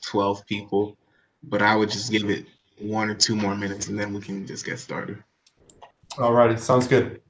12 people, but I would just give it 1 or 2 more minutes and then we can just get started. Alrighty, sounds good.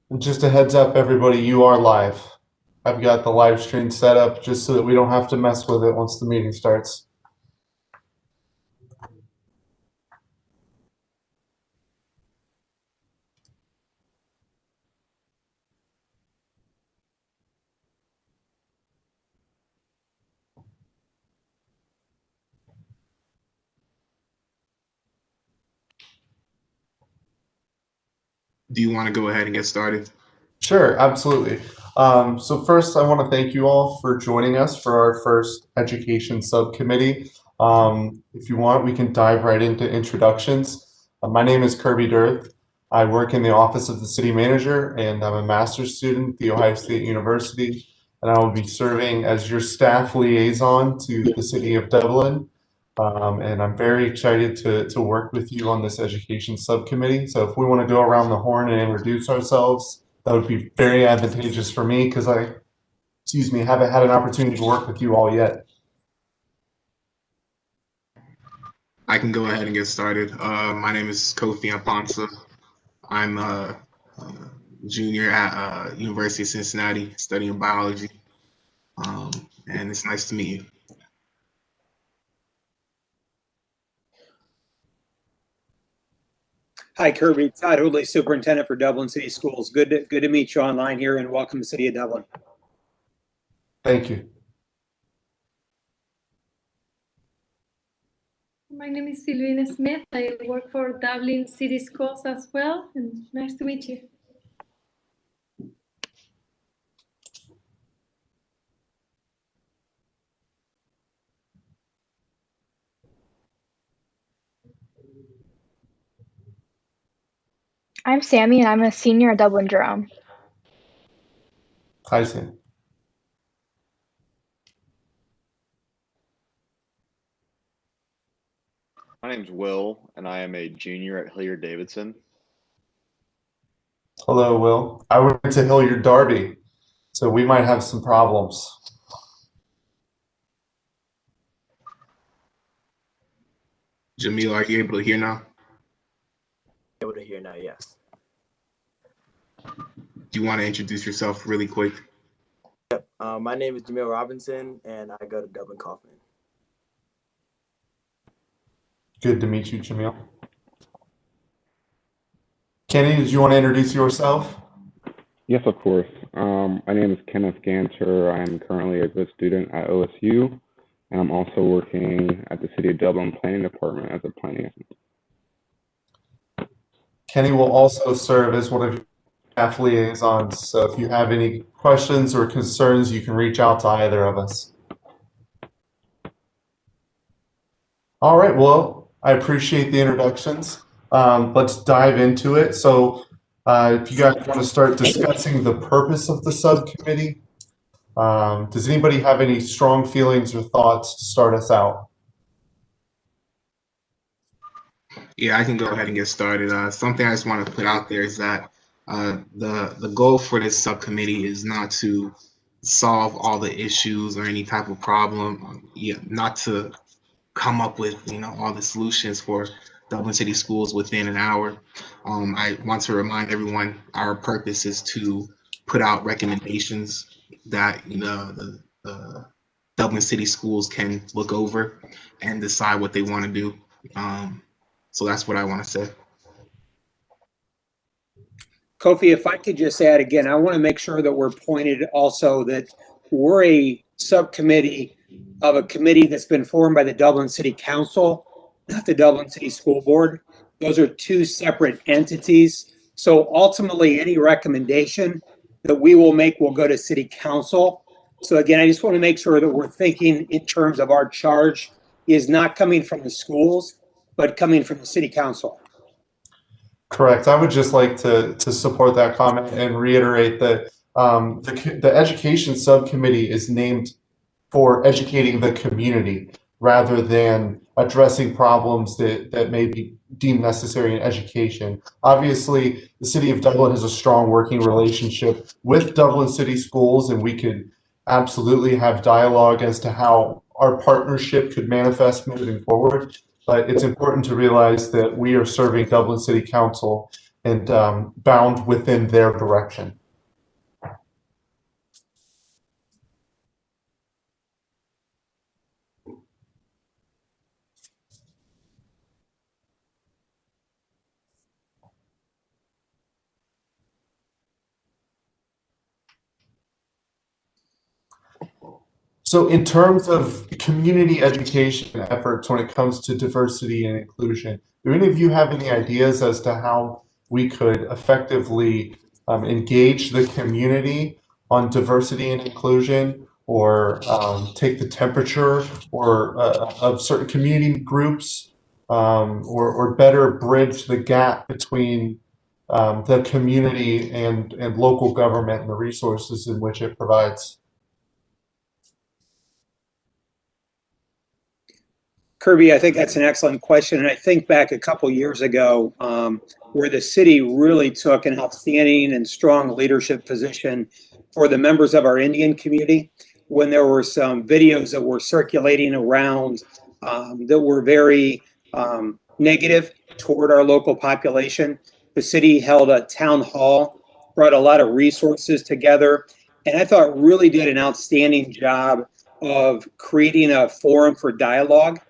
And just a heads up, everybody, you are live. I've got the live stream set up just so that we don't have to mess with it once the meeting starts. Do you want to go ahead and get started? Sure, absolutely. So first, I want to thank you all for joining us for our first education subcommittee. If you want, we can dive right into introductions. My name is Kirby Dirth. I work in the office of the city manager, and I'm a master's student at The Ohio State University, and I will be serving as your staff liaison to the city of Dublin. And I'm very excited to work with you on this education subcommittee. So if we want to go around the horn and introduce ourselves, that would be very advantageous for me because I, haven't had an opportunity to work with you all yet. I can go ahead and get started. My name is Kofi Amponsa. I'm a junior at University of Cincinnati studying biology, and it's nice to meet you. Hi, Kirby. Todd Hoodley, Superintendent for Dublin City Schools. Good to meet you online here, and welcome to the City of Dublin. Thank you. My name is Sylvina Smith. I work for Dublin City Schools as well, and nice to meet you. I'm Sammy, and I'm a senior at Dublin Jerome. Hi, Sam. My name's Will, and I am a junior at Hilliard Davidson. Hello, Will. I went to Hilliard Derby, so we might have some problems. Jamil, are you able to hear now? Able to hear now, yes. Do you want to introduce yourself really quick? Yep. My name is Jamil Robinson, and I go to Dublin Kaufman. Good to meet you, Jamil. Kenny, did you want to introduce yourself? Yes, of course. My name is Kenneth Ganter. I'm currently a good student at OSU, and I'm also working at the City of Dublin Planning Department as a planning assistant. Kenny will also serve as one of your staff liaisons, so if you have any questions or concerns, you can reach out to either of us. All right, well, I appreciate the introductions. Let's dive into it. So if you guys want to start discussing the purpose of the subcommittee, does anybody have any strong feelings or thoughts to start us out? Yeah, I can go ahead and get started. Something I just want to put out there is that the goal for this subcommittee is not to solve all the issues or any type of problem, not to come up with all the solutions for Dublin City Schools within an hour. I want to remind everyone our purpose is to put out recommendations that the Dublin City Schools can look over and decide what they want to do. So that's what I want to say. Kofi, if I could just add again, I want to make sure that we're pointed also that we're a subcommittee of a committee that's been formed by the Dublin City Council, not the Dublin City School Board. Those are two separate entities. So ultimately, any recommendation that we will make will go to City Council. So again, I just want to make sure that we're thinking in terms of our charge is not coming from the schools, but coming from the City Council. Correct. I would just like to support that comment and reiterate that the education subcommittee is named for educating the community rather than addressing problems that may be deemed necessary in education. Obviously, the City of Dublin has a strong working relationship with Dublin City Schools, and we could absolutely have dialogue as to how our partnership could manifest moving forward. But it's important to realize that we are serving Dublin City Council and bound within their direction. So in terms of community education efforts when it comes to diversity and inclusion, do any of you have any ideas as to how we could effectively engage the community on diversity and inclusion, or take the temperature or of certain community groups, or better bridge the gap between the community and local government and the resources in which it provides? Kirby, I think that's an excellent question. And I think back a couple years ago, where the city really took an outstanding and strong leadership position for the members of our Indian community, when there were some videos that were circulating around that were very negative toward our local population. The city held a town hall, brought a lot of resources together, and I thought really did an outstanding job of creating a forum for dialogue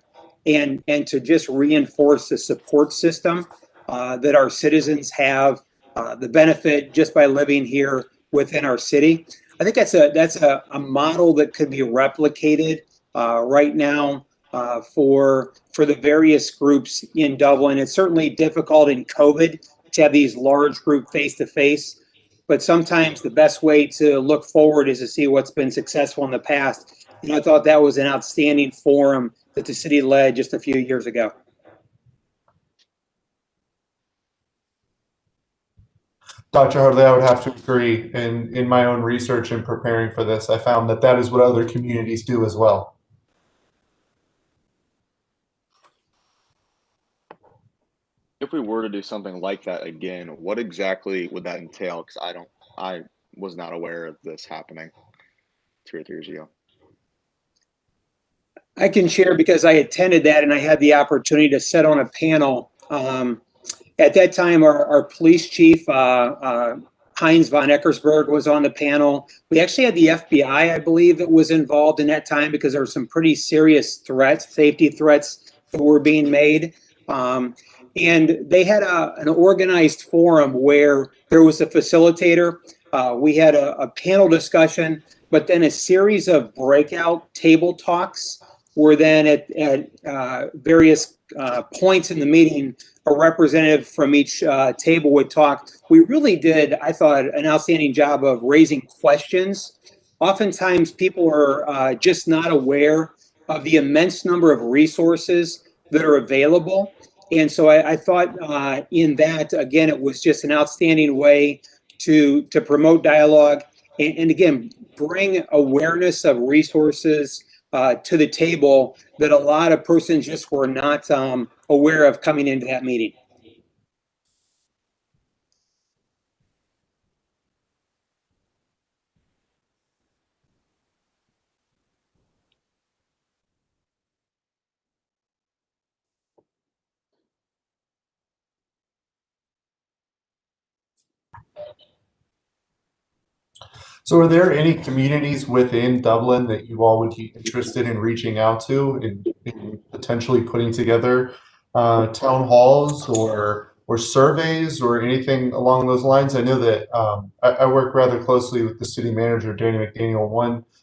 and to just reinforce the support system that our citizens have the benefit just by living here within our city. I think that's a model that could be replicated right now for the various groups in Dublin. It's certainly difficult in COVID to have these large group face-to-face, but sometimes the best way to look forward is to see what's been successful in the past. And I thought that was an outstanding forum that the city led just a few years ago. Dr. Hartley, I would have to agree. In my own research and preparing for this, I found that that is what other communities do as well. If we were to do something like that again, what exactly would that entail? Because I was not aware of this happening 2 or 3 years ago. I can share because I attended that and I had the opportunity to sit on a panel. At that time, our police chief, Heinz von Eckersberg, was on the panel. We actually had the FBI, I believe, that was involved in that time because there were some pretty serious threats, safety threats that were being made. And they had an organized forum where there was a facilitator. We had a panel discussion, but then a series of breakout table talks were then at various points in the meeting. A representative from each table would talk. We really did, I thought, an outstanding job of raising questions. Oftentimes people are just not aware of the immense number of resources that are available. And so I thought in that, again, it was just an outstanding way to promote dialogue and again, bring awareness of resources to the table that a lot of persons just were not aware of coming into that meeting. So are there any communities within Dublin that you all would be interested in reaching out to and potentially putting together town halls or surveys or anything along those lines? I know that I work rather closely with the city manager, Danny McDaniel.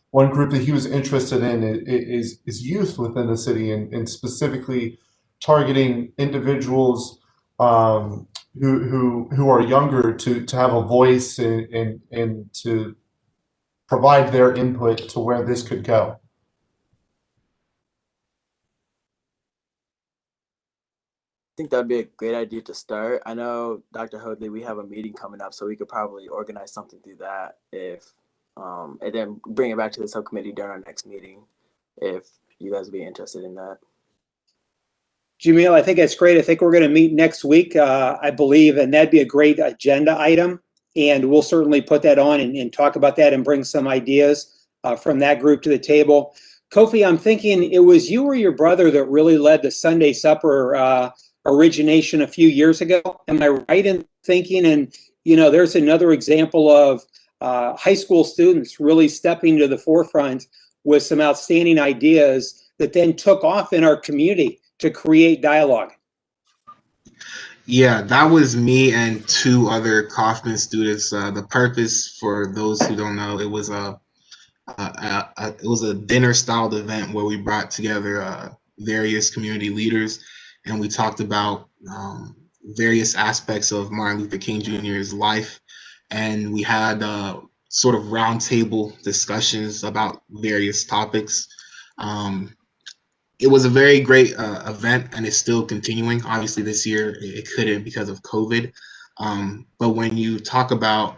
One group that he was interested in is youth within the city and specifically targeting individuals who are younger to have a voice and to provide their input to where this could go. think that'd be a great idea to start. I know, Dr. Hoadley, we have a meeting coming up, so we could probably organize something through that and then bring it back to the subcommittee during our next meeting if you guys would be interested in that. Jamil, I think that's great. I think we're going to meet next week, I believe, and that'd be a great agenda item. And we'll certainly put that on and talk about that and bring some ideas from that group to the table. Kofi, I'm thinking it was you or your brother that really led the Sunday Supper origination a few years ago. Am I right in thinking? And, you know, there's another example of high school students really stepping to the forefront with some outstanding ideas that then took off in our community to create dialogue. Yeah, that was me and two other Kaufman students. The purpose, for those who don't know, it was a dinner-styled event where we brought together various community leaders, and we talked about various aspects of Martin Luther King Jr.'s life, and we had sort of roundtable discussions about various topics. It was a very great event, and it's still continuing. Obviously, this year it couldn't because of COVID. But when you talk about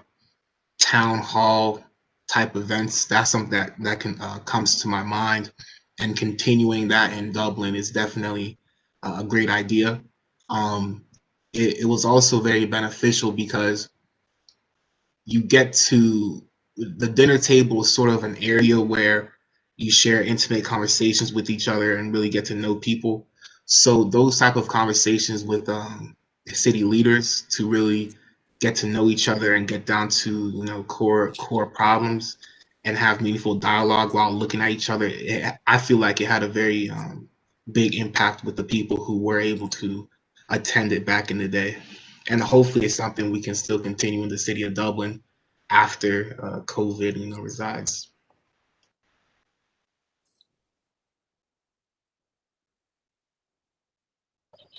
town hall type events, that's something that can comes to my mind. And continuing that in Dublin is definitely a great idea. It was also very beneficial because you get to the dinner table is sort of an area where you share intimate conversations with each other and really get to know people. So those type of conversations with city leaders to really get to know each other and get down to, you know, core problems and have meaningful dialogue while looking at each other. I feel like it had a very big impact with the people who were able to attend it back in the day. And hopefully it's something we can still continue in the city of Dublin after COVID, you know, resides.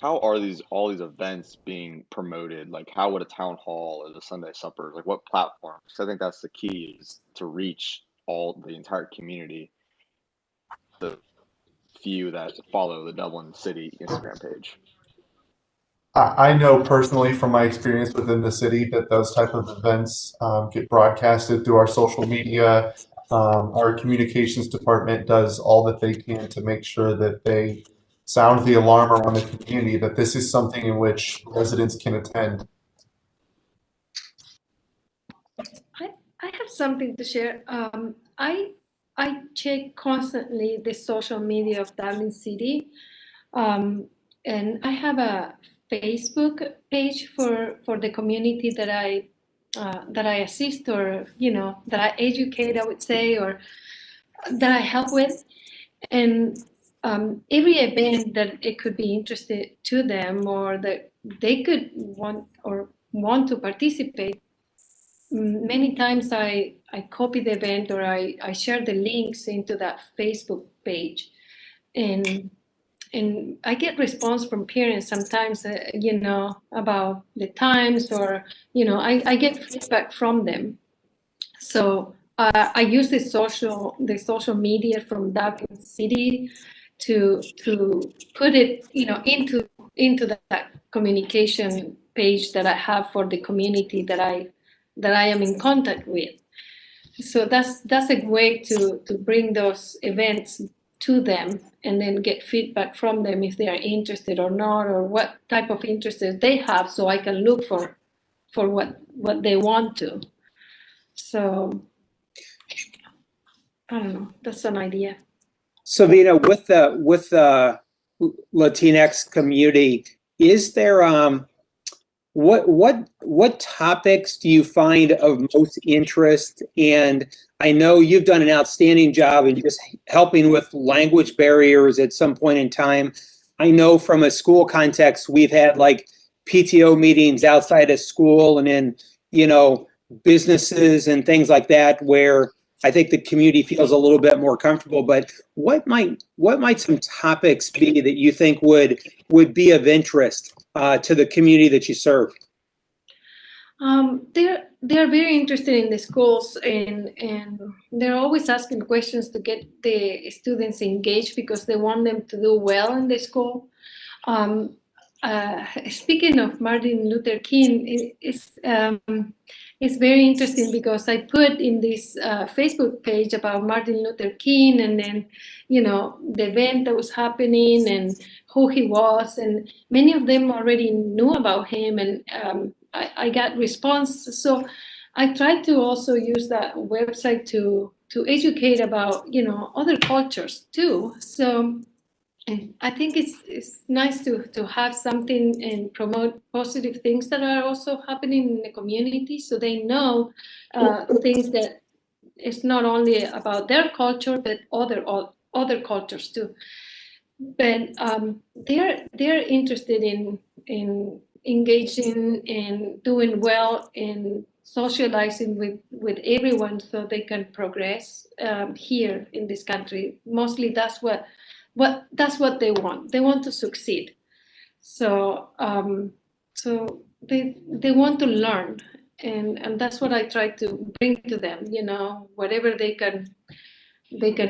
How are all these events being promoted? Like, how would a town hall or the Sunday supper, like what platforms? I think that's the key, is to reach the entire community, the few that follow the Dublin City Instagram page. I know personally from my experience within the city that those type of events get broadcasted through our social media. Our communications department does all that they can to make sure that they sound the alarm around the community that this is something in which residents can attend. I have something to share. I check constantly the social media of Dublin City, and I have a Facebook page for the community that I assist, or that I educate, I would say, or that I help with, and every event that it could be interested to them or that they could want to participate. Many times I copy the event or I share the links into that Facebook page, and I get response from parents sometimes, about the times, or I get feedback from them. So I use the social media from Dublin City to put it into that communication page that I have for the community that I am in contact with. So that's a way to bring those events to them and then get feedback from them if they are interested or not, or what type of interest they have, so I can look for what they want to. So I don't know, that's an idea. So Vina, with the Latinx community, is there what topics do you find of most interest? And I know you've done an outstanding job in just helping with language barriers at some point in time. I know from a school context, we've had like PTO meetings outside of school and in, businesses and things like that, where I think the community feels a little bit more comfortable. But what might some topics be that you think would be of interest to the community that you serve? They're very interested in the schools, and they're always asking questions to get the students engaged because they want them to do well in the school. speaking of Martin Luther King, it's very interesting because I put in this Facebook page about Martin Luther King, and then, you know, the event that was happening and who he was, and many of them already knew about him, and I got response. So I tried to also use that website to educate about, you know, other cultures too. So. And I think it's nice to have something and promote positive things that are also happening in the community, so they know things that it's not only about their culture but other cultures too. But they're interested in engaging and doing well and socializing with everyone so they can progress here in this country. Mostly that's what they want. They want to succeed. So so they want to learn, and that's what I try to bring to them. You know, whatever they can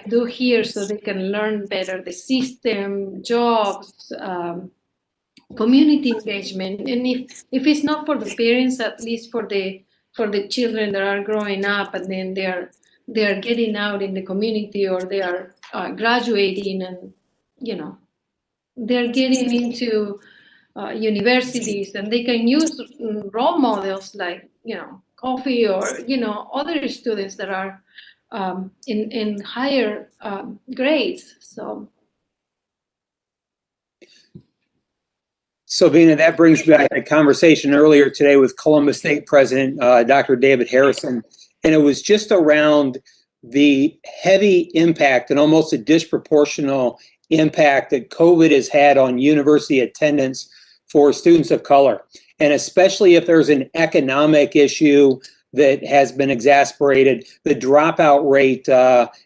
do here, so they can learn better the system, jobs, community engagement, and if it's not for the parents, at least for the children that are growing up and then they are getting out in the community, or they are graduating, and you know, they're getting into universities, and they can use role models like, you know, Coffee, or, you know, other students that are in higher grades. So, Vina, that brings back a conversation earlier today with Columbus State President Dr. David Harrison, and it was just around the heavy impact and almost a disproportional impact that COVID has had on university attendance for students of color. And especially if there's an economic issue that has been exacerbated, the dropout rate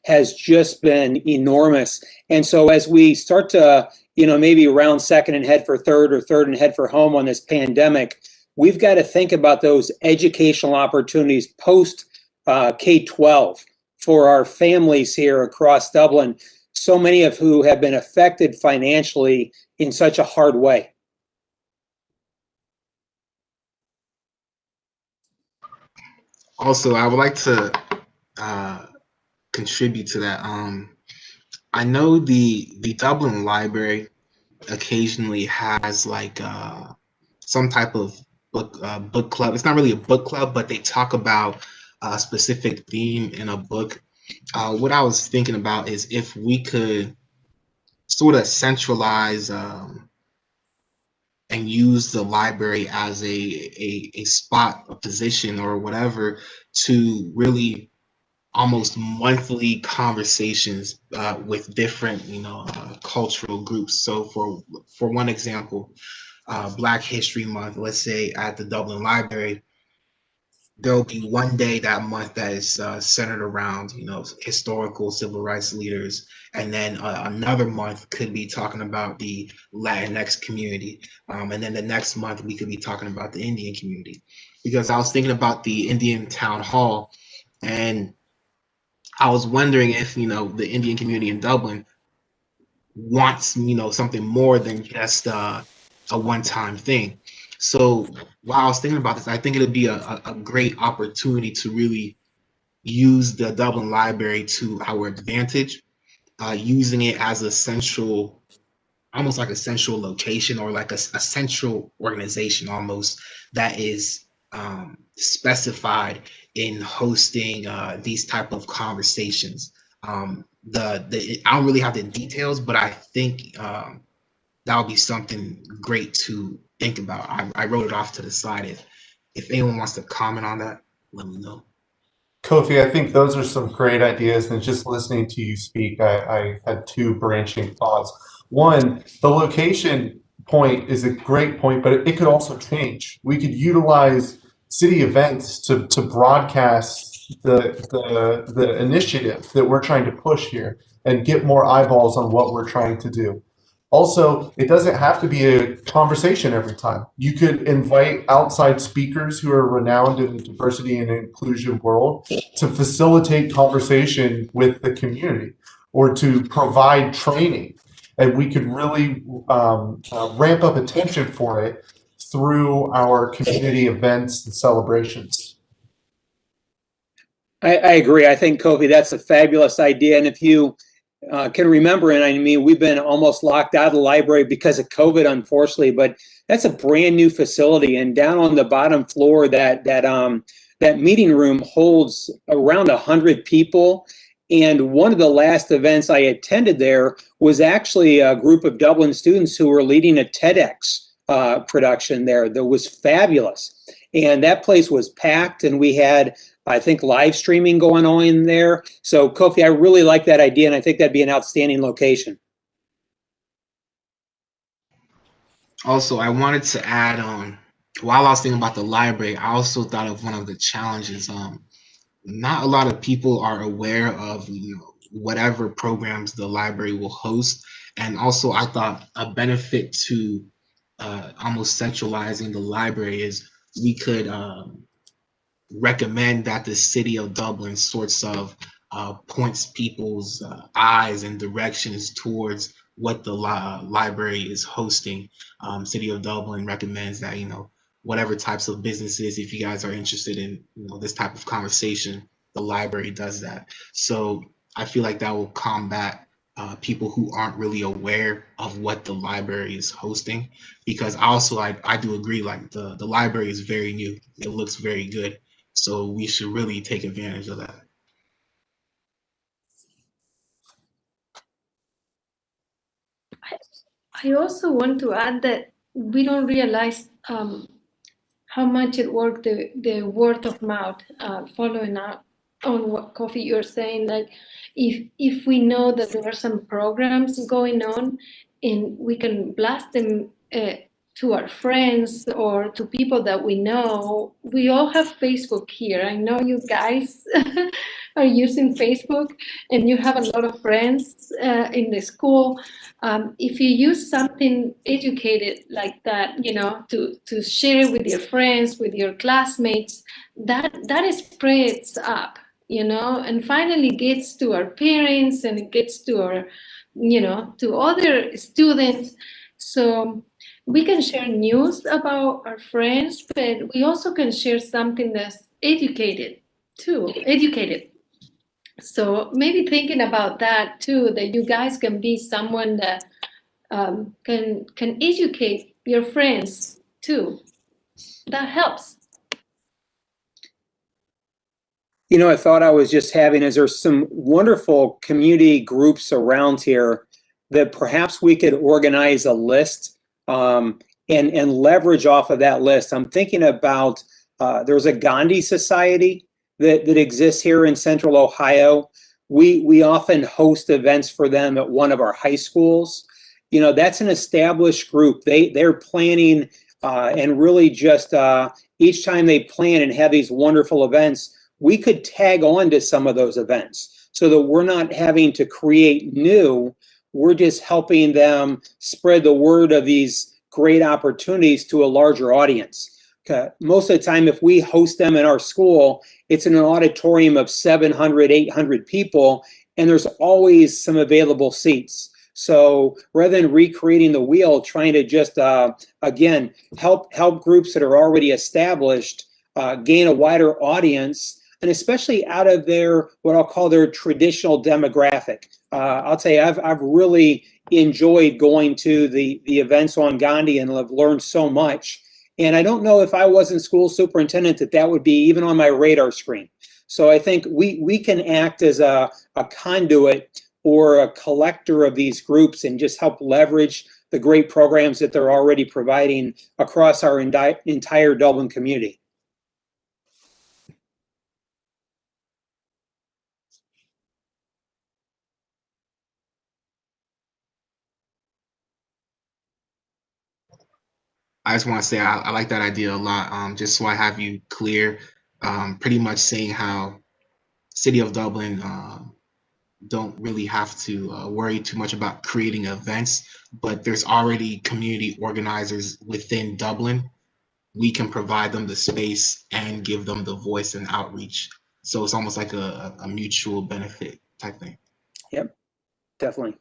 has just been enormous. And so as we start to, you know, maybe round second and head for third, or third and head for home on this pandemic, we've got to think about those educational opportunities post K-12 for our families here across Dublin, so many of who have been affected financially in such a hard way. Also, I would like to contribute to that. I know the Dublin Library occasionally has like some type of book club. It's not really a book club, but they talk about a specific theme in a book. What I was thinking about is if we could sort of centralize and use the library as a spot, a position, or whatever, to really almost monthly conversations with different, you know, cultural groups. So for one example, Black History Month, let's say at the Dublin Library, there'll be one day that month that is centered around, you know, historical civil rights leaders, and then another month could be talking about the Latinx community, and then the next month we could be talking about the Indian community. Because I was thinking about the Indian town hall, and I was wondering if, you know, the Indian community in Dublin wants, you know, something more than just a one-time thing. So while I was thinking about this, I think it'd be a great opportunity to really use the Dublin Library to our advantage, using it as a central, almost like a central location, or like a central organization almost, that is specified in hosting these type of conversations. I don't really have the details, but I think that would be something great to think about. I wrote it off to the side. If anyone wants to comment on that, let me know. Kofi, I think those are some great ideas. And just listening to you speak, I had two branching thoughts. One, the location point is a great point, but it could also change. We could utilize city events to broadcast the initiative that we're trying to push here and get more eyeballs on what we're trying to do. Also, it doesn't have to be a conversation every time. You could invite outside speakers who are renowned in the diversity and inclusion world to facilitate conversation with the community, or to provide training. and we could really ramp up attention for it through our community events and celebrations. I agree. I think, Kofi, that's a fabulous idea. And if you can remember, and I mean, we've been almost locked out of the library because of COVID, unfortunately, but that's a brand new facility. And down on the bottom floor, that meeting room holds around 100 people. And one of the last events I attended there was actually a group of Dublin students who were leading a TEDx production there that was fabulous. And that place was packed, and we had, I think, live streaming going on in there. So, Kofi, I really like that idea, and I think that'd be an outstanding location. Also, I wanted to add, while I was thinking about the library, I also thought of one of the challenges. Not a lot of people are aware of, whatever programs the library will host. And also, I thought a benefit to almost centralizing the library is we could recommend that the city of Dublin sorts of points people's eyes and directions towards what the library is hosting. City of Dublin recommends that, whatever types of businesses, if you guys are interested in, this type of conversation, the library does that. So I feel like that will combat people who aren't really aware of what the library is hosting, because also I do agree, like the library is very new. It looks very good. So we should really take advantage of that. I also want to add that we don't realize how much it worked, the word of mouth, following up on what Kofi you're saying. Like, if we know that there are some programs going on, and we can blast them to our friends or to people that we know. We all have Facebook here. I know you guys are using Facebook, and you have a lot of friends in the school. If you use something educated like that, to share with your friends, with your classmates, that spreads up, and finally gets to our parents, and it gets to our, to other students. So we can share news about our friends, but we also can share something that's educated too. So maybe thinking about that too, that you guys can be someone that can educate your friends too. That helps. I thought I was just having is there's some wonderful community groups around here that perhaps we could organize a list and leverage off of that list. I'm thinking about there's a Gandhi Society that exists here in Central Ohio. We often host events for them at one of our high schools. That's an established group. They're planning and really just each time they plan and have these wonderful events, we could tag on to some of those events so that we're not having to create new. We're just helping them spread the word of these great opportunities to a larger audience. Most of the time, if we host them in our school, it's in an auditorium of 700, 800 people, and there's always some available seats. So rather than recreating the wheel, trying to just, again, help groups that are already established gain a wider audience, and especially out of their, what I'll call their traditional demographic. I'll tell you, I've really enjoyed going to the events on Gandhi and have learned so much. And I don't know if I wasn't school superintendent that would be even on my radar screen. So I think we can act as a conduit or a collector of these groups and just help leverage the great programs that they're already providing across our entire Dublin community. I just want to say I like that idea a lot. Just so I have you clear, pretty much saying how City of Dublin don't really have to worry too much about creating events, but there's already community organizers within Dublin. We can provide them the space and give them the voice and outreach. So it's almost like a mutual benefit type thing. Yep, definitely.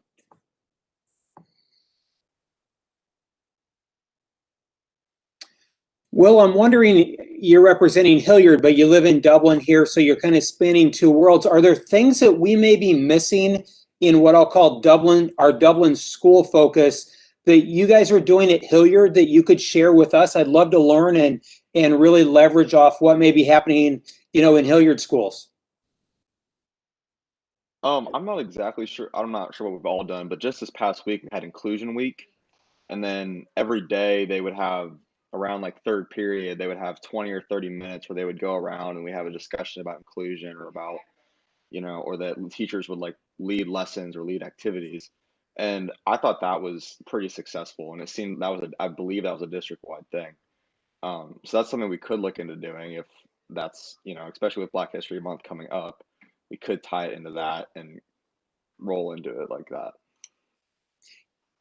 Will, I'm wondering, you're representing Hilliard, but you live in Dublin here, so you're kind of spinning two worlds. Are there things that we may be missing in what I'll call Dublin, our Dublin school focus, that you guys are doing at Hilliard that you could share with us? I'd love to learn and really leverage off what may be happening, in Hilliard schools. I'm not exactly sure. I'm not sure what we've all done, but just this past week we had Inclusion Week, and then every day they would have around like third period, they would have 20 or 30 minutes where they would go around and we have a discussion about inclusion or about, or that teachers would like lead lessons or lead activities. And I thought that was pretty successful, and it seemed I believe that was a district-wide thing. So that's something we could look into doing if that's, especially with Black History Month coming up, we could tie it into that and roll into it like that.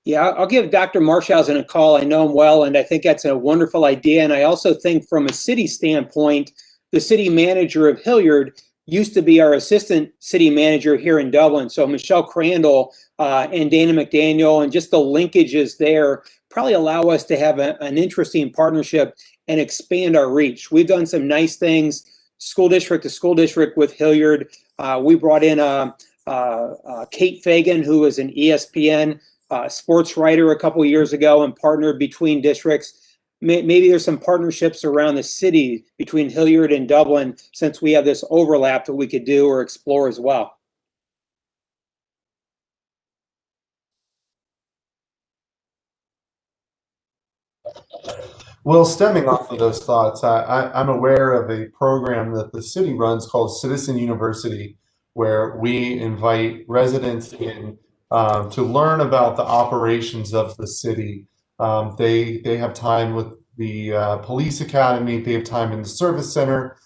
Yeah, I'll give Dr. Marshausen a call. I know him well, and I think that's a wonderful idea. And I also think from a city standpoint, the city manager of Hilliard used to be our assistant city manager here in Dublin. So Michelle Crandall and Dana McDaniel, and just the linkages there probably allow us to have an interesting partnership and expand our reach. We've done some nice things, school district to school district with Hilliard. We brought in Kate Fagan, who is an ESPN sports writer a couple of years ago, and partnered between districts. Maybe there's some partnerships around the city between Hilliard and Dublin, since we have this overlap that we could do or explore as well. Well, stemming off of those thoughts, I'm aware of a program that the city runs called Citizen University, where we invite residents in to learn about the operations of the city. They have time with the police academy, they have time in the service center,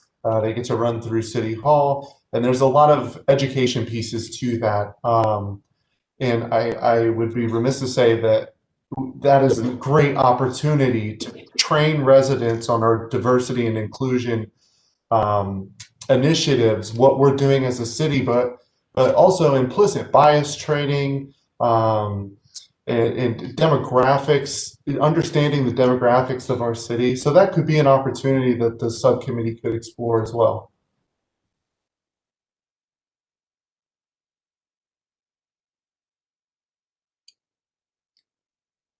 they get to run through City Hall, and there's a lot of education pieces to that. And I would be remiss to say that that is a great opportunity to train residents on our diversity and inclusion initiatives, what we're doing as a city, but also implicit bias training and demographics, understanding the demographics of our city. So that could be an opportunity that the subcommittee could explore as well.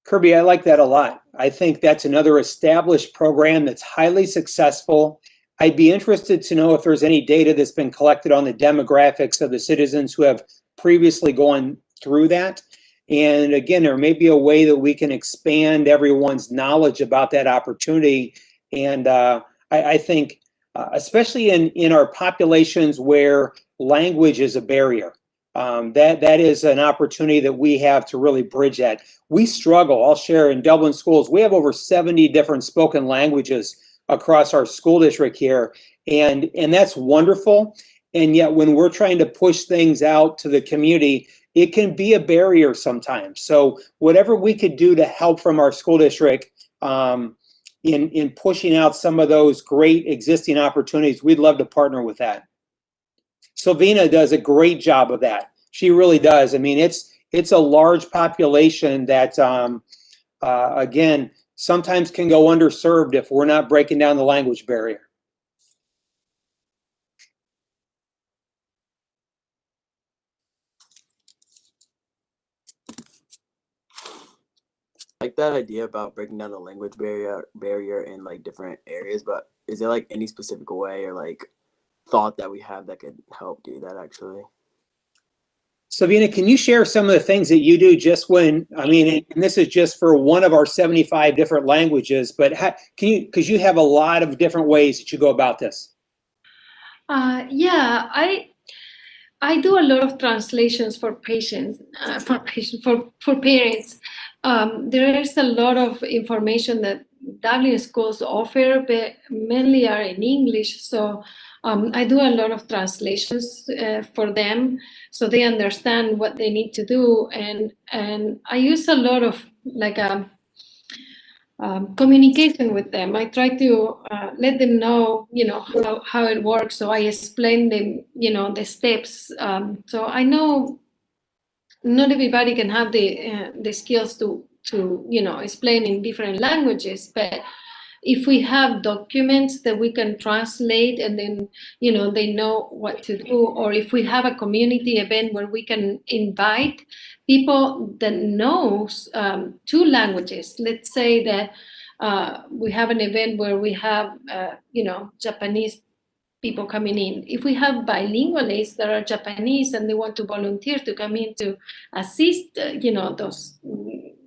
Kirby, I like that a lot. I think that's another established program that's highly successful. I'd be interested to know if there's any data that's been collected on the demographics of the citizens who have previously gone through that. And again, there may be a way that we can expand everyone's knowledge about that opportunity. And I think, especially in our populations where language is a barrier, that is an opportunity that we have to really bridge that. We struggle. I'll share in Dublin Schools, we have over 70 different spoken languages across our school district here, and that's wonderful. And yet when we're trying to push things out to the community, it can be a barrier sometimes. So whatever we could do to help from our school district in pushing out some of those great existing opportunities, we'd love to partner with that. Sylvina does a great job of that. She really does. I mean, it's a large population that, again, sometimes can go underserved if we're not breaking down the language barrier. Like that idea about breaking down the language barrier in like different areas, but is there like any specific way or like thought that we have that could help do that actually? Savina, can you share some of the things that you do just when, I mean, and this is just for one of our 75 different languages, but can you, because you have a lot of different ways that you go about this. Yeah, I do a lot of translations for patients, for parents. There is a lot of information that Dublin Schools offer, but mainly are in English. So I do a lot of translations for them, so they understand what they need to do, and I use a lot of like communication with them. I try to let them know, how it works. So I explain them, the steps. So I know not everybody can have the skills to explain in different languages, but if we have documents that we can translate and then, they know what to do, or if we have a community event where we can invite people that knows 2 languages. Let's say that we have an event where we have, Japanese people coming in. If we have bilingualists that are Japanese and they want to volunteer to come in to assist,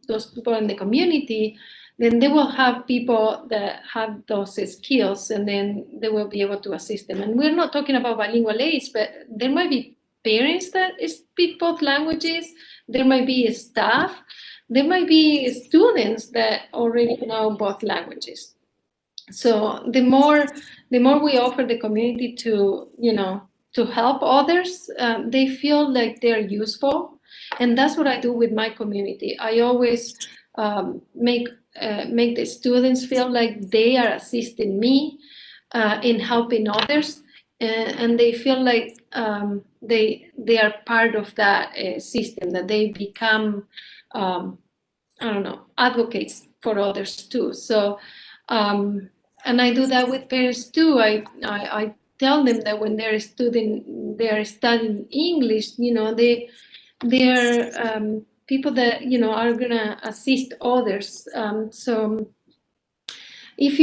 those people in the community, then they will have people that have those skills, and then they will be able to assist them. And we're not talking about bilingual aides, but there might be parents that speak both languages. There might be staff. There might be students that already know both languages. So the more we offer the community to, to help others, they feel like they're useful. And that's what I do with my community. I always make the students feel like they are assisting me in helping others, and they feel like they are part of that system, that they become advocates for others too. So and I do that with parents too. I tell them that when they're studying English, they're people that are gonna assist others. So if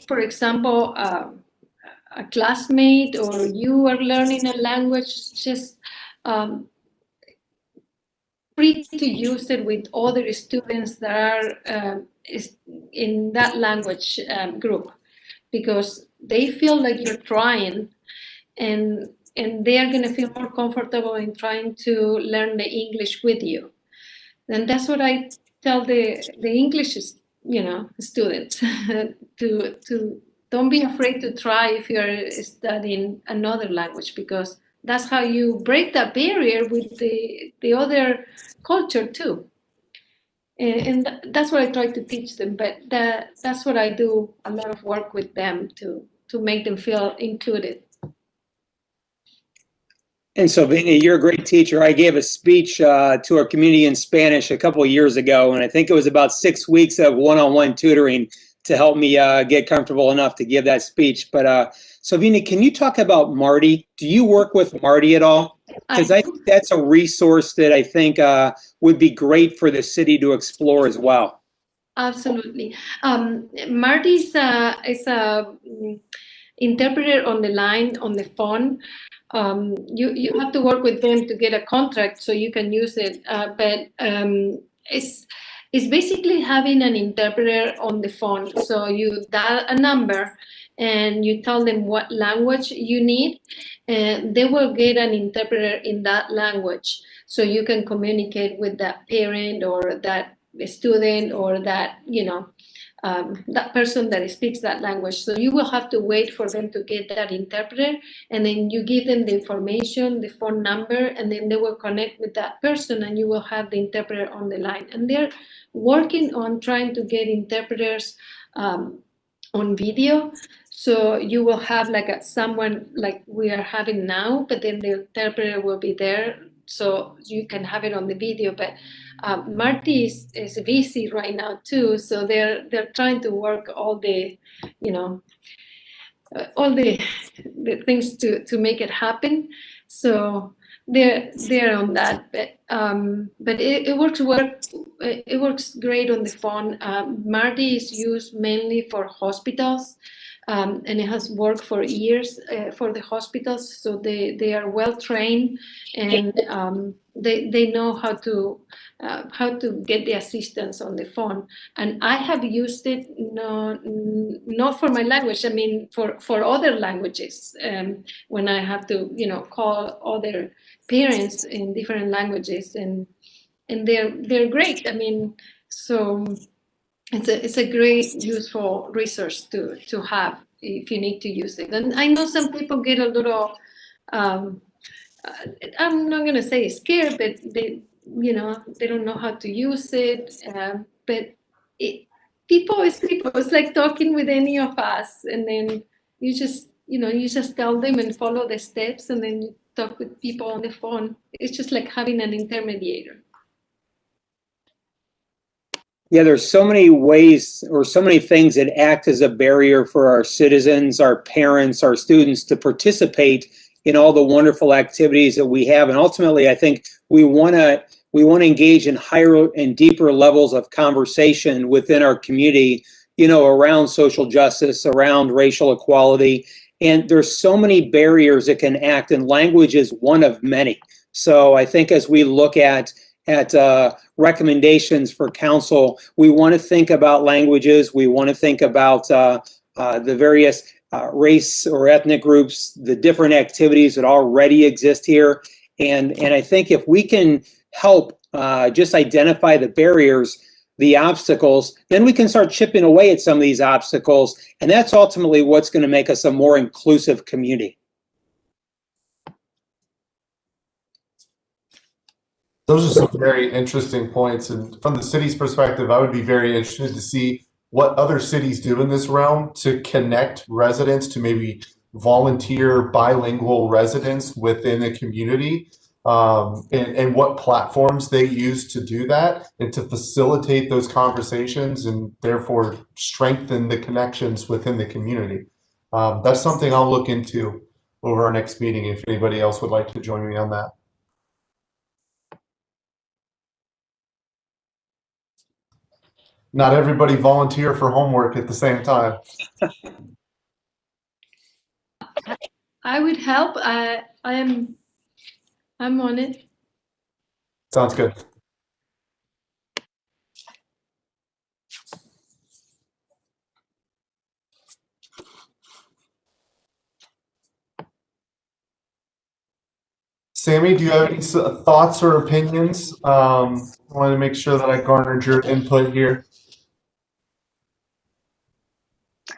for example, a classmate or you are learning a language, just free to use it with other students that are in that language group, because they feel like you're trying, and they are going to feel more comfortable in trying to learn the English with you. And that's what I tell the English, students to don't be afraid to try if you're studying another language, because that's how you break that barrier with the other culture too. And that's what I try to teach them. But that's what I do a lot of work with them to make them feel included. And Sylvania, you're a great teacher. I gave a speech to our community in Spanish a couple of years ago, and I think it was about 6 weeks of one-on-one tutoring to help me get comfortable enough to give that speech. But Sylvania, can you talk about Marty? Do you work with Marty at all? Because I think that's a resource that I think would be great for the city to explore as well. Absolutely. Marty is a interpreter on the line, on the phone. You have to work with them to get a contract so you can use it. But it's basically having an interpreter on the phone. So you dial a number and you tell them what language you need, and they will get an interpreter in that language. So you can communicate with that parent or that student or that, that person that speaks that language. So you will have to wait for them to get that interpreter, and then you give them the information, the phone number, and then they will connect with that person, and you will have the interpreter on the line. And they're working on trying to get interpreters on video. So you will have like someone like we are having now, but then the interpreter will be there, so you can have it on the video. But Marty is busy right now too, so they're trying to work all the, all the things to make it happen. So they're on that, but it works great on the phone. Marty is used mainly for hospitals. And it has worked for years for the hospitals, so they are well trained, and they know how to get the assistance on the phone. And I have used it not for my language. I mean for other languages, when I have to call other parents in different languages, and they're great. I mean, so. It's a great useful resource to have if you need to use it. And I know some people get a little, I'm not going to say scared, but they don't know how to use it. But people is people. It's like talking with any of us, and then you just tell them and follow the steps, and then you talk with people on the phone. It's just like having an intermediator. Yeah, there's so many ways or so many things that act as a barrier for our citizens, our parents, our students to participate in all the wonderful activities that we have. And ultimately, I think we want to engage in higher and deeper levels of conversation within our community, around social justice, around racial equality. And there's so many barriers that can act, and language is one of many. So I think as we look at recommendations for council, we want to think about languages. We want to think about the various race or ethnic groups, the different activities that already exist here. And I think if we can help just identify the barriers, the obstacles, then we can start chipping away at some of these obstacles. And that's ultimately what's going to make us a more inclusive community. Those are some very interesting points. And from the city's perspective, I would be very interested to see what other cities do in this realm to connect residents to maybe volunteer bilingual residents within a community, and what platforms they use to do that and to facilitate those conversations and therefore strengthen the connections within the community. That's something I'll look into over our next meeting if anybody else would like to join me on that. Not everybody volunteer for homework at the same time. I would help. I'm on it. Sounds good. Sammy, do you have any thoughts or opinions? I wanted to make sure that I garnered your input here.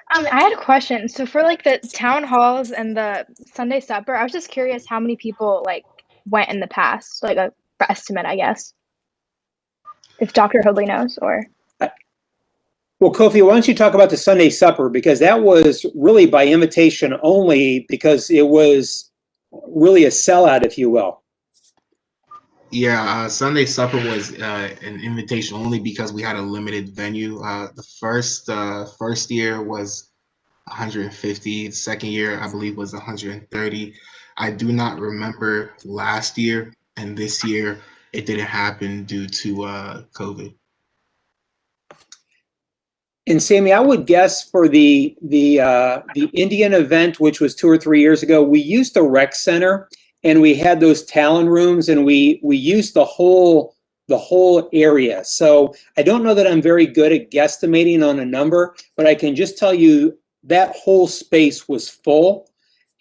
I had a question. So for like the town halls and the Sunday supper, I was just curious how many people like went in the past, like a estimate, I guess. If Dr. Hoadley knows, or. Well, Kofi, why don't you talk about the Sunday supper, because that was really by invitation only, because it was really a sellout, if you will. Yeah, Sunday supper was an invitation only because we had a limited venue. The first year was 150. The second year, I believe, was 130. I do not remember last year, and this year it didn't happen due to COVID. And Sammy, I would guess for the Indian event, which was 2 or 3 years ago, we used the rec center and we had those talent rooms, and we used the whole area. So I don't know that I'm very good at guesstimating on a number, but I can just tell you that whole space was full,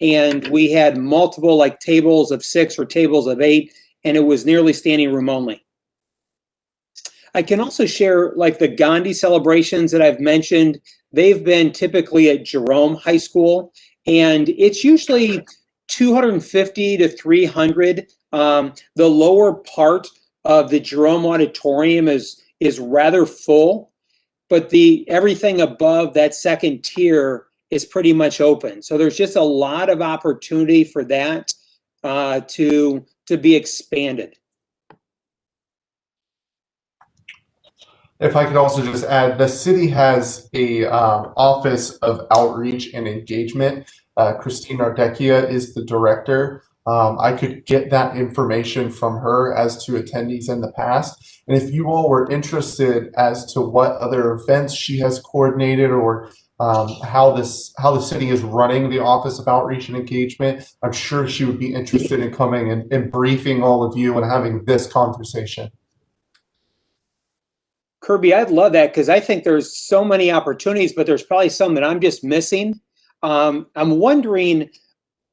and we had multiple like tables of 6 or tables of 8, and it was nearly standing room only. I can also share like the Gandhi celebrations that I've mentioned. They've been typically at Jerome High School, and it's usually 250 to 300. The lower part of the Jerome Auditorium is rather full, but everything above that second tier is pretty much open. So there's just a lot of opportunity for that to be expanded. If I could also just add, the city has a office of outreach and engagement. Christine Ardecchia is the director. I could get that information from her as to attendees in the past. And if you all were interested as to what other events she has coordinated, or how the city is running the Office of Outreach and Engagement, I'm sure she would be interested in coming and briefing all of you and having this conversation. Kirby, I'd love that, because I think there's so many opportunities, but there's probably some that I'm just missing. I'm wondering,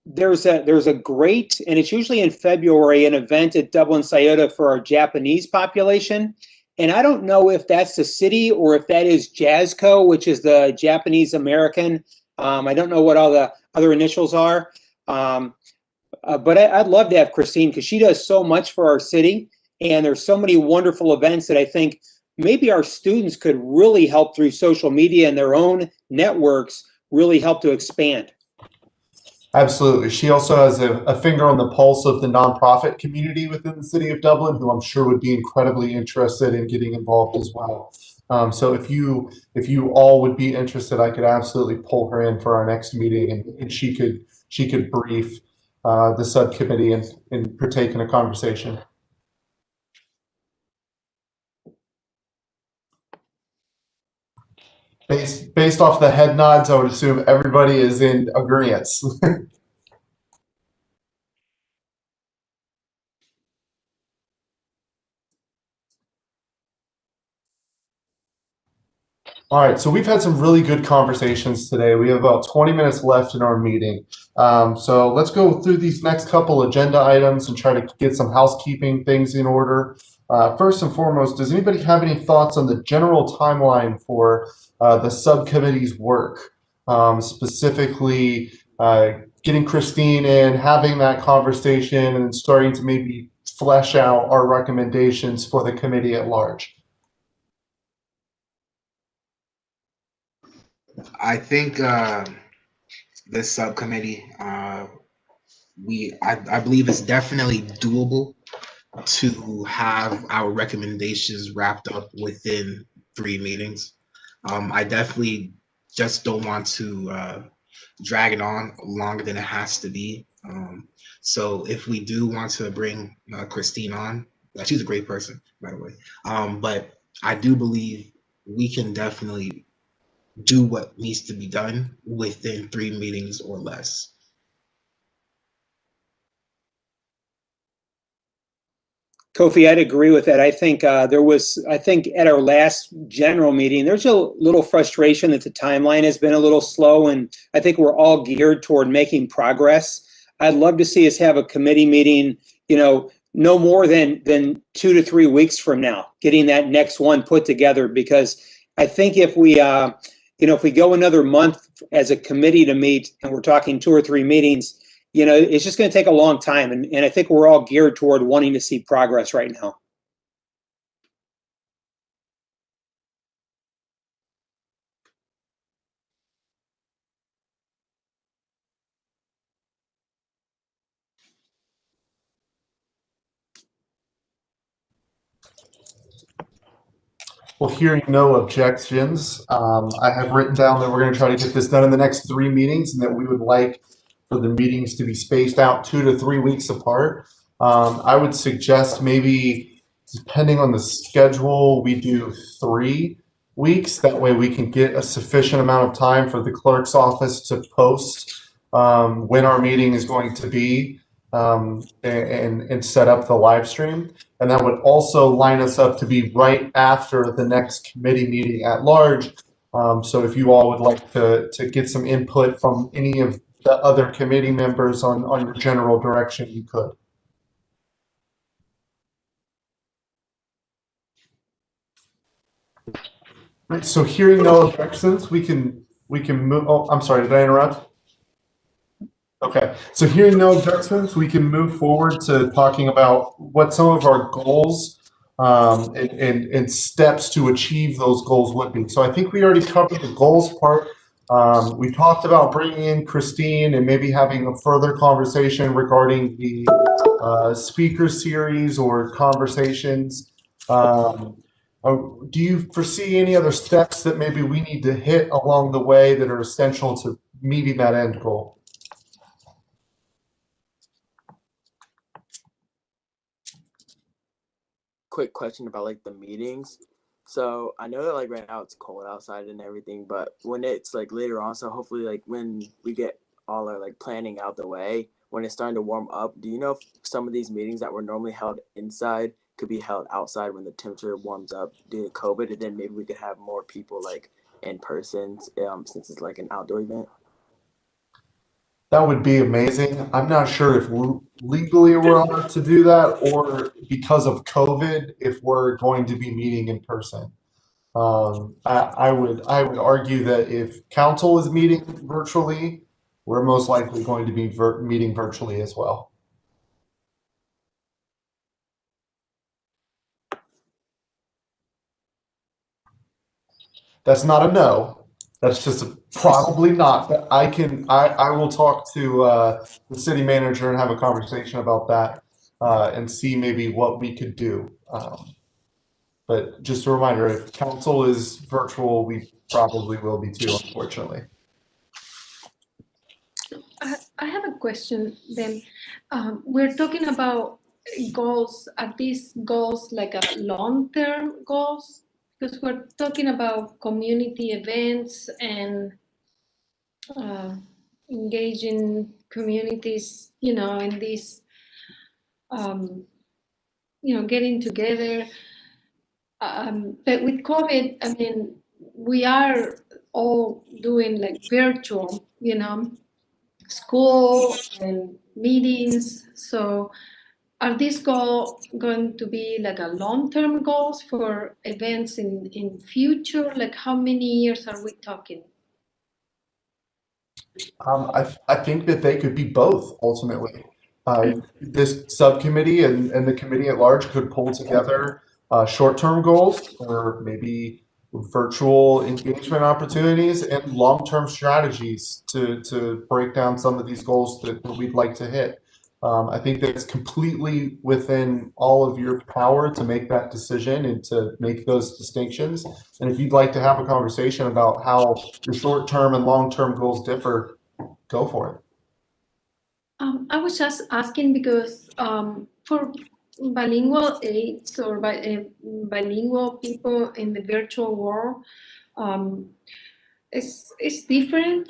there's a great, and it's usually in February, an event at Dublin Iota for our Japanese population. And I don't know if that's the city or if that is JASCO, which is the Japanese American. I don't know what all the other initials are. But I'd love to have Christine, because she does so much for our city. And there's so many wonderful events that I think maybe our students could really help through social media and their own networks, really help to expand. Absolutely. She also has a finger on the pulse of the nonprofit community within the city of Dublin, who I'm sure would be incredibly interested in getting involved as well. So if you all would be interested, I could absolutely pull her in for our next meeting, and she could brief the subcommittee and partake in a conversation. Based off the head nods, I would assume everybody is in agreement. All right, so we've had some really good conversations today. We have about 20 minutes left in our meeting. So let's go through these next couple agenda items and try to get some housekeeping things in order. First and foremost, does anybody have any thoughts on the general timeline for the subcommittee's work? Specifically, getting Christine in, having that conversation, and starting to maybe flesh out our recommendations for the committee at large. I think this subcommittee, I believe it's definitely doable to have our recommendations wrapped up within 3 meetings. I definitely just don't want to drag it on longer than it has to be. So if we do want to bring Christine on, she's a great person, by the way. But I do believe we can definitely do what needs to be done within 3 meetings or less. Kofi, I'd agree with that. I think I think at our last general meeting, there's a little frustration that the timeline has been a little slow, and I think we're all geared toward making progress. I'd love to see us have a committee meeting, no more than 2 to 3 weeks from now, getting that next one put together, because I think if we go another month as a committee to meet, and we're talking 2 or 3 meetings, it's just going to take a long time. And I think we're all geared toward wanting to see progress right now. Well, hearing no objections, I have written down that we're going to try to get this done in the next 3 meetings, and that we would like for the meetings to be spaced out 2 to 3 weeks apart. I would suggest maybe, depending on the schedule, we do 3 weeks. That way we can get a sufficient amount of time for the clerk's office to post when our meeting is going to be, and set up the live stream. And that would also line us up to be right after the next committee meeting at large. So if you all would like to get some input from any of the other committee members on your general direction, you could. Right, so hearing no objections, we can move. Oh, I'm sorry, did I interrupt? Okay, so hearing no objections, we can move forward to talking about what some of our goals and steps to achieve those goals would be. So I think we already covered the goals part. We talked about bringing in Christine and maybe having a further conversation regarding the speaker series or conversations. Do you foresee any other steps that maybe we need to hit along the way that are essential to meeting that end goal? Quick question about like the meetings. So I know that like right now it's cold outside and everything, but when it's like later on, so hopefully like when we get all our like planning out the way, when it's starting to warm up, do you know if some of these meetings that were normally held inside could be held outside when the temperature warms up due to COVID, and then maybe we could have more people like in person, since it's like an outdoor event? That would be amazing. I'm not sure if legally we're allowed to do that, or because of COVID, if we're going to be meeting in person. I would argue that if council is meeting virtually, we're most likely going to be meeting virtually as well. That's not a no. That's just probably not. But I will talk to the city manager and have a conversation about that, and see maybe what we could do. But just a reminder, if council is virtual, we probably will be too, unfortunately. I have a question then. We're talking about goals. Are these goals like a long-term goals? Because we're talking about community events and engaging communities, in this, getting together. But with COVID, I mean, we are all doing like virtual, school and meetings. So are these going to be like a long-term goals for events in future? Like how many years are we talking? I think that they could be both ultimately. This subcommittee and the committee at large could pull together short-term goals or maybe virtual engagement opportunities and long-term strategies to break down some of these goals that we'd like to hit. I think that it's completely within all of your power to make that decision and to make those distinctions. And if you'd like to have a conversation about how the short-term and long-term goals differ, go for it. I was just asking because for bilingual aides or bilingual people in the virtual world, it's different,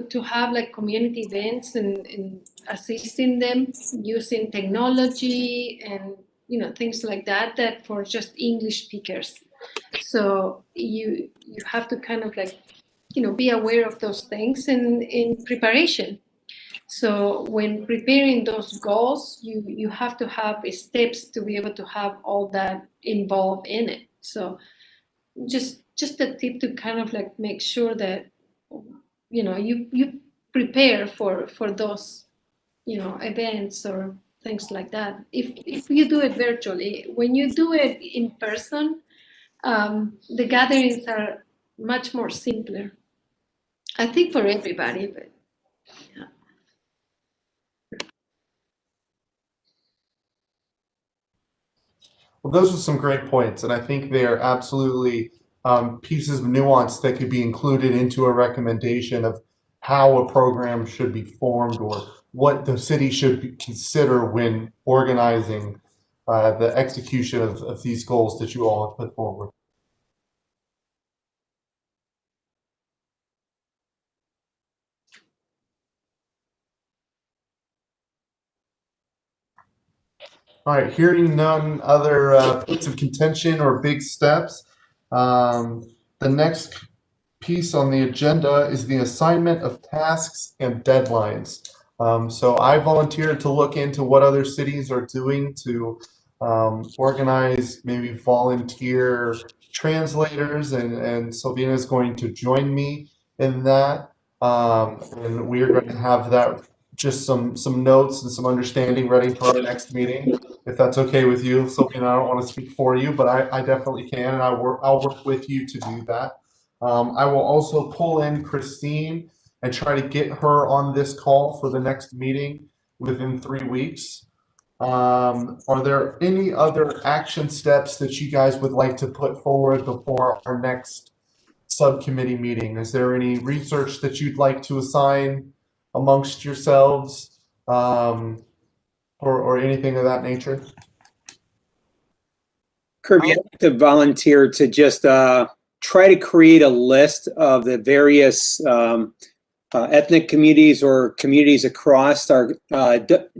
to have like community events and assisting them using technology and things like that for just English speakers. So you have to kind of like be aware of those things in preparation. So when preparing those goals, you have to have steps to be able to have all that involved in it. So just a tip to kind of like make sure that you prepare for those events or things like that. If you do it virtually, when you do it in person, the gatherings are much more simpler. I think for everybody, but yeah. Well, those are some great points, and I think they are absolutely pieces of nuance that could be included into a recommendation of how a program should be formed or what the city should consider when organizing the execution of these goals that you all have put forward. All right, hearing none other points of contention or big steps, the next piece on the agenda is the assignment of tasks and deadlines. So I volunteered to look into what other cities are doing to organize maybe volunteer translators, and Sylvina is going to join me in that. And we are going to have that, just some notes and some understanding ready for our next meeting. If that's okay with you, Sylvina, I don't want to speak for you, but I definitely can, and I'll work with you to do that. I will also pull in Christine and try to get her on this call for the next meeting within 3 weeks. Are there any other action steps that you guys would like to put forward before our next subcommittee meeting? Is there any research that you'd like to assign amongst yourselves, or anything of that nature? Kirby, I'd like to volunteer to just try to create a list of the various ethnic communities or communities across our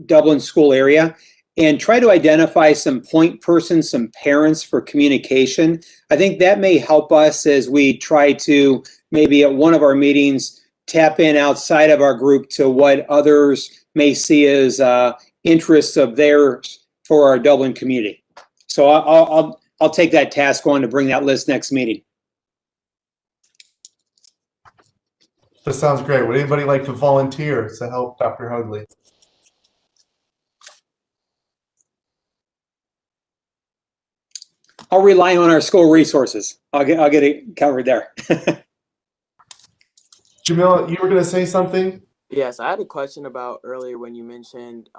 Dublin school area and try to identify some point persons, some parents for communication. I think that may help us as we try to maybe at one of our meetings tap in outside of our group to what others may see as interests of theirs for our Dublin community. So I'll take that task on to bring that list next meeting. That sounds great. Would anybody like to volunteer to help Dr. Hoadley? I'll rely on our school resources. I'll get it covered there. Jamila, you were going to say something? Yes, I had a question about earlier when you mentioned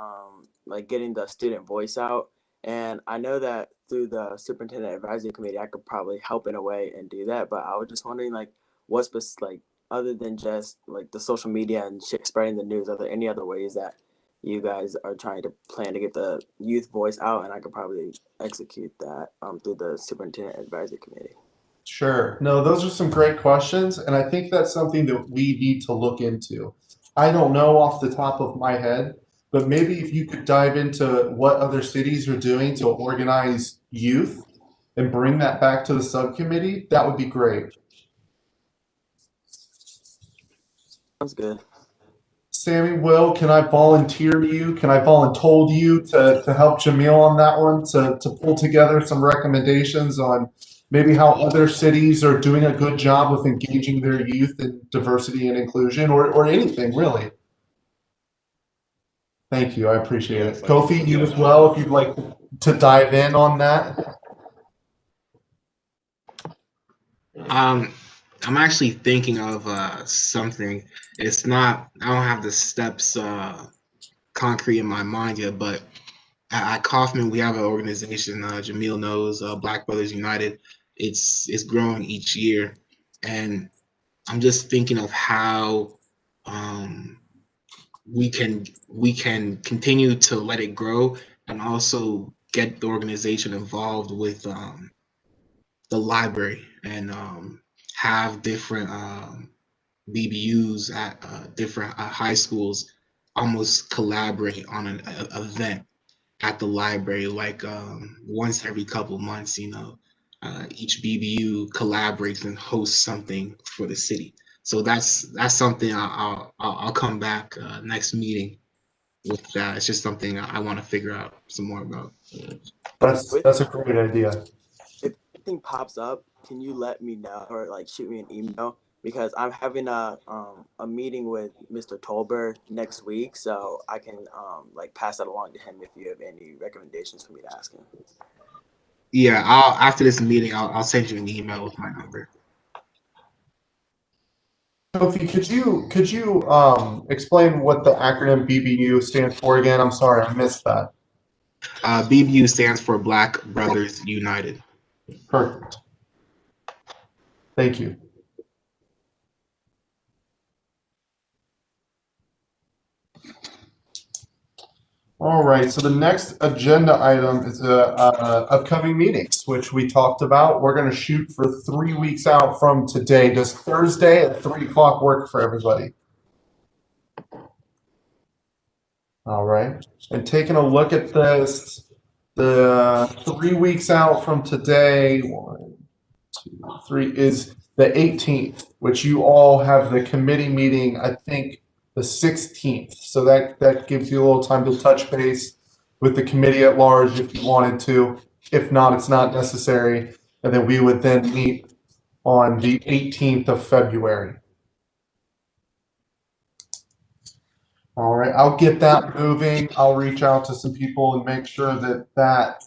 like getting the student voice out. And I know that through the superintendent advisory committee, I could probably help in a way and do that. But I was just wondering, like, like other than just like the social media and spreading the news, are there any other ways that you guys are trying to plan to get the youth voice out? And I could probably execute that through the superintendent advisory committee. Sure. No, those are some great questions, and I think that's something that we need to look into. I don't know off the top of my head, but maybe if you could dive into what other cities are doing to organize youth and bring that back to the subcommittee, that would be great. Sounds good. Sammy, Will, can I volunteer you? Can I voluntold you to help Jamil on that one, to pull together some recommendations on maybe how other cities are doing a good job with engaging their youth in diversity and inclusion, or anything really? Thank you. I appreciate it. Kofi, you as well, if you'd like to dive in on that. I'm actually thinking of something. It's not, I don't have the steps concrete in my mind yet, but at Kaufman, we have an organization, Jamil knows, Black Brothers United. It's growing each year. And I'm just thinking of how we can continue to let it grow and also get the organization involved with the library and have different BBUs at different high schools almost collaborate on an event at the library, like once every couple months, each BBU collaborates and hosts something for the city. So that's something I'll come back next meeting with that. It's just something I want to figure out some more about. That's a great idea. If anything pops up, can you let me know or like shoot me an email? Because I'm having a meeting with Mr. Tolbert next week, so I can like pass that along to him if you have any recommendations for me to ask him. Yeah, after this meeting, I'll send you an email with my number. Kofi, could you explain what the acronym BBU stands for again? I'm sorry, I missed that. BBU stands for Black Brothers United. Perfect. Thank you. All right, so the next agenda item is upcoming meetings, which we talked about. We're going to shoot for 3 weeks out from today. Does Thursday at 3 o'clock work for everybody? All right, and taking a look at this, the 3 weeks out from today, 1, 2, 3, is the 18th, which you all have the committee meeting, I think, the 16th. So that gives you a little time to touch base with the committee at large if you wanted to. If not, it's not necessary. And then we would then meet on the 18th of February. All right, I'll get that moving. I'll reach out to some people and make sure that that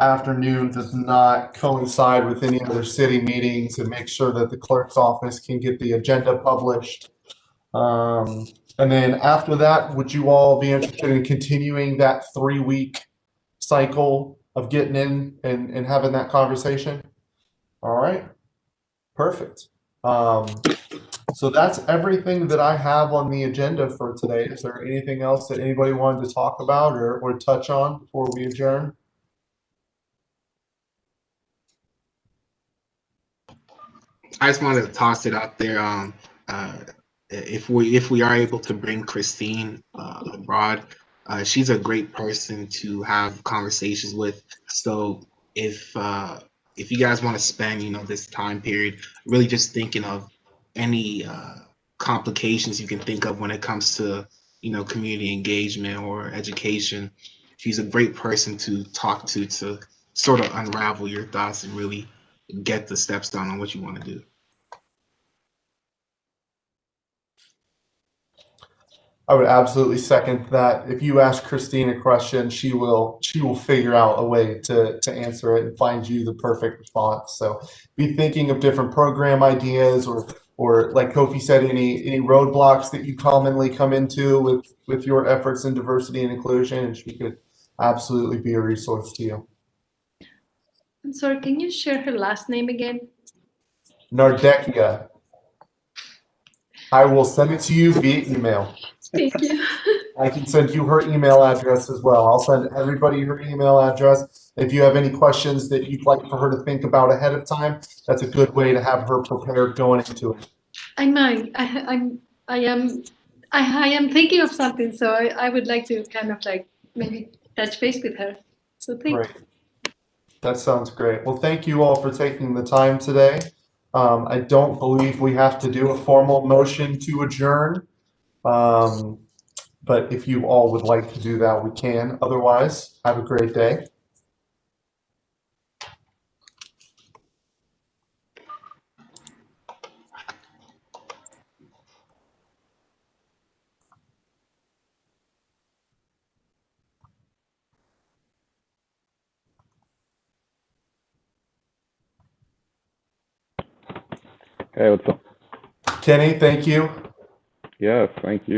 afternoon does not coincide with any other city meetings, and make sure that the clerk's office can get the agenda published. And then after that, would you all be interested in continuing that 3-week cycle of getting in and having that conversation? All right, perfect. So that's everything that I have on the agenda for today. Is there anything else that anybody wanted to talk about or touch on before we adjourn? I just wanted to toss it out there. If we are able to bring Christine abroad, she's a great person to have conversations with. So if you guys want to spend this time period really just thinking of any complications you can think of when it comes to community engagement or education, she's a great person to talk to sort of unravel your thoughts and really get the steps down on what you want to do. I would absolutely second that. If you ask Christine a question, she will figure out a way to answer it and find you the perfect response. So be thinking of different program ideas or like Kofi said, any roadblocks that you commonly come into with your efforts in diversity and inclusion, and she could absolutely be a resource to you. I'm sorry, can you share her last name again? Nardekia. I will send it to you via email. Thank you. I can send you her email address as well. I'll send everybody her email address. If you have any questions that you'd like for her to think about ahead of time, that's a good way to have her prepared going into it. I might. I am thinking of something, so I would like to kind of like maybe touch base with her. So thank Great. That sounds great. Well, thank you all for taking the time today. I don't believe we have to do a formal motion to adjourn. But if you all would like to do that, we can. Otherwise, have a great day. Hey, what's up? Kenny, thank you. Yes, thank you.